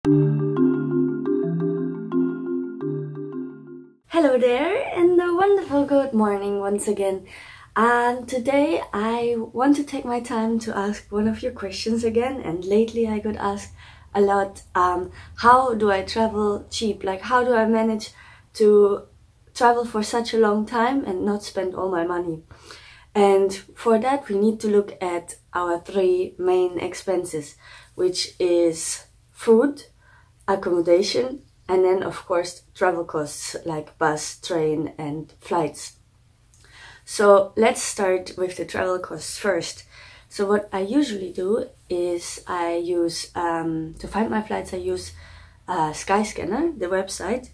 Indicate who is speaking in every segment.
Speaker 1: Hello there and a wonderful good morning once again. And today I want to take my time to ask one of your questions again, and lately I got asked a lot, how do I travel cheap? Like, how do I manage to travel for such a long time and not spend all my money? And for that we need to look at our three main expenses, which is food, accommodation, and then of course travel costs like bus, train and flights. So let's start with the travel costs first. So what I usually do is I use, to find my flights, I use Skyscanner, the website.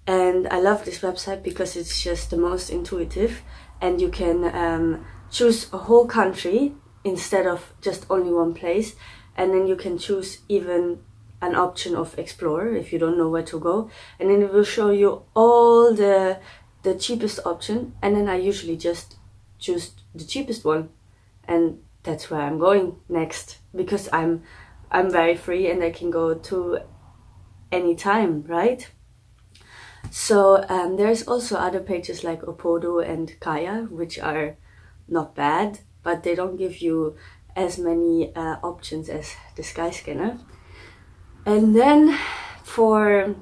Speaker 1: And I love this website because it's just the most intuitive, and you can choose a whole country instead of just only one place. And then you can choose even an option of Explorer if you don't know where to go, and then it will show you all the cheapest option, and then I usually just choose the cheapest one, and that's where I'm going next, because I'm very free and I can go to any time, right? So there's also other pages like Opodo and Kaya, which are not bad, but they don't give you as many options as the Skyscanner. And then for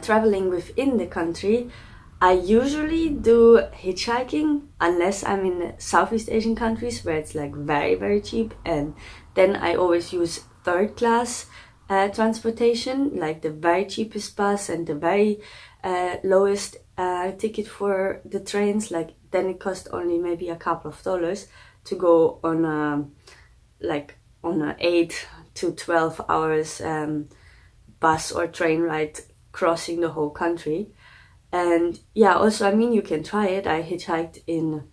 Speaker 1: traveling within the country, I usually do hitchhiking, unless I'm in Southeast Asian countries where it's like very, very cheap. And then I always use third class transportation, like the very cheapest bus and the very lowest ticket for the trains. Like then it costs only maybe a couple of dollars to go on a, like on a 8 to 12 hours bus or train ride crossing the whole country. And yeah, also, I mean, you can try it. I hitchhiked in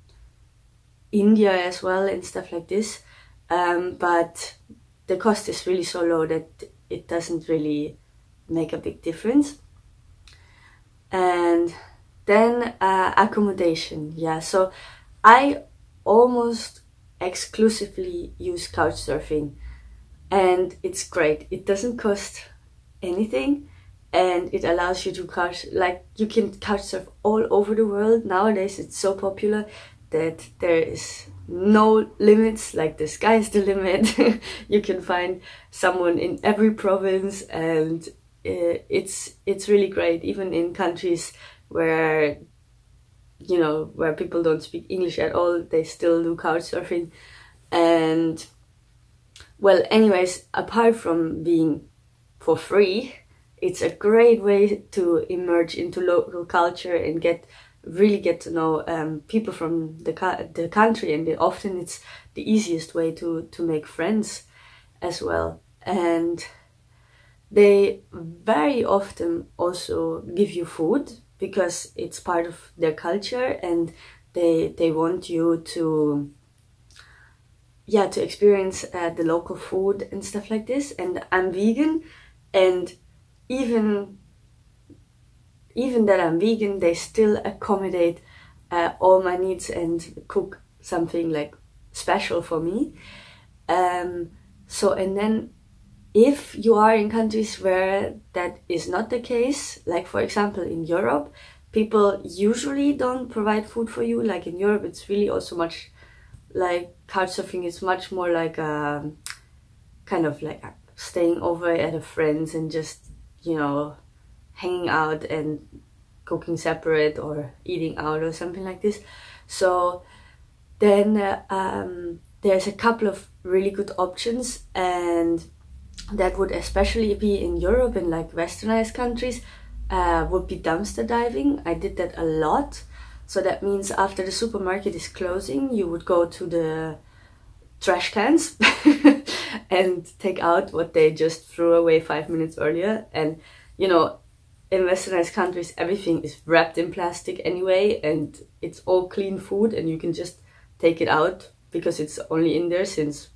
Speaker 1: India as well and stuff like this, but the cost is really so low that it doesn't really make a big difference. And then accommodation, yeah, so I almost exclusively use couchsurfing, and it's great. It doesn't cost anything, and it allows you to you can couch surf all over the world. Nowadays it's so popular that there is no limits, like the sky is the limit. You can find someone in every province, and it's really great, even in countries where, you know, where people don't speak English at all, they still do couch surfing. And well, anyways, apart from being for free, it's a great way to emerge into local culture and really get to know people from the country, and often it's the easiest way to make friends as well. And they very often also give you food because it's part of their culture, and they want you to experience the local food and stuff like this. And I'm vegan, and even that I'm vegan, they still accommodate all my needs and cook something like special for me. So, and then if you are in countries where that is not the case, like for example in Europe, people usually don't provide food for you. Like in Europe, it's really also much like couchsurfing is much more like a kind of like staying over at a friend's and just, you know, hanging out and cooking separate or eating out or something like this. So then there's a couple of really good options, and that would especially be in Europe and like westernized countries, would be dumpster diving. I did that a lot. So that means after the supermarket is closing, you would go to the trash cans and take out what they just threw away 5 minutes earlier. And you know, in westernized countries, everything is wrapped in plastic anyway, and it's all clean food, and you can just take it out because it's only in there since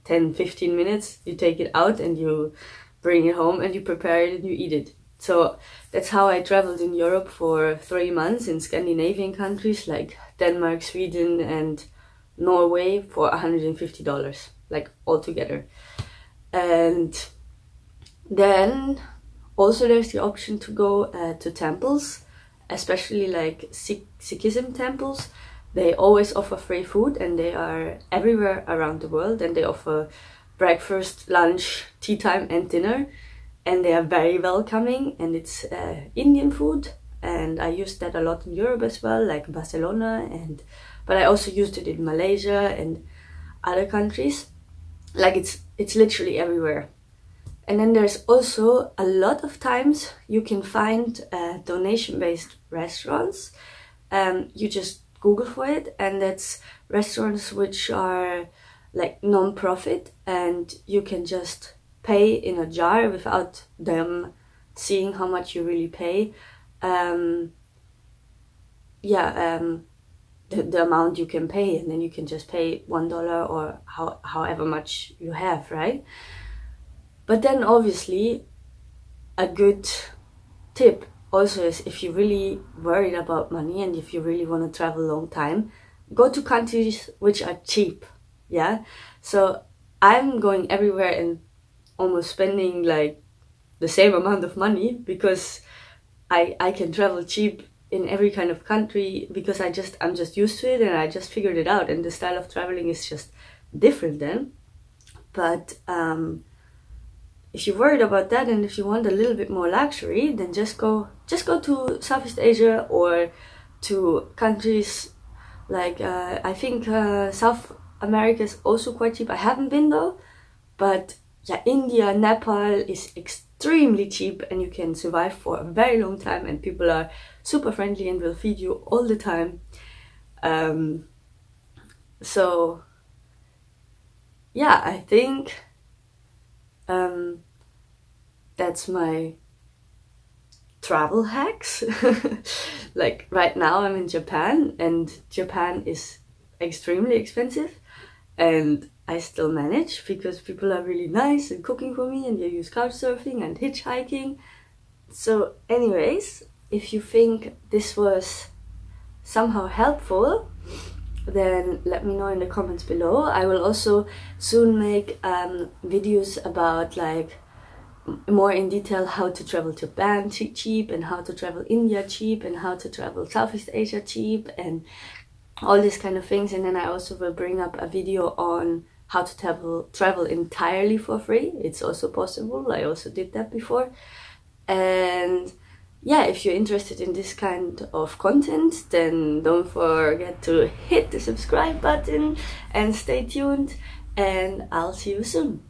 Speaker 1: 10-15 minutes. You take it out and you bring it home and you prepare it and you eat it. So that's how I traveled in Europe for 3 months in Scandinavian countries like Denmark, Sweden and Norway for $150, like all together. And Then also there's the option to go to temples, especially like Sikhism temples. They always offer free food, and they are everywhere around the world, and they offer breakfast, lunch, tea time and dinner, and they are very welcoming, and it's Indian food, and I used that a lot in Europe as well, like Barcelona, but I also used it in Malaysia and other countries. Like it's literally everywhere. And then there's also a lot of times you can find donation-based restaurants. You just Google for it, and that's restaurants which are like non-profit, and you can just pay in a jar without them seeing how much you really pay. The amount you can pay, and then you can just pay $1 or however much you have, right? But then obviously a good tip also is, if you're really worried about money and if you really want to travel a long time, go to countries which are cheap. Yeah, so I'm going everywhere and almost spending like the same amount of money, because I can travel cheap in every kind of country, because I'm just used to it, and I just figured it out, and the style of traveling is just different then. But if you're worried about that, and if you want a little bit more luxury, then just go to Southeast Asia, or to countries like I think South America is also quite cheap. I haven't been though, but yeah, India, Nepal is extremely cheap, and you can survive for a very long time, and people are super friendly and will feed you all the time. So yeah, I think that's my travel hacks. Like right now I'm in Japan, and Japan is extremely expensive, and I still manage because people are really nice and cooking for me, and they use couch surfing and hitchhiking. So anyways, if you think this was somehow helpful, then let me know in the comments below. I will also soon make videos about like more in detail how to travel Japan cheap, and how to travel India cheap, and how to travel Southeast Asia cheap, and all these kind of things. And then I also will bring up a video on how to travel entirely for free. It's also possible. I also did that before. And yeah, if you're interested in this kind of content, then don't forget to hit the subscribe button and stay tuned, and I'll see you soon.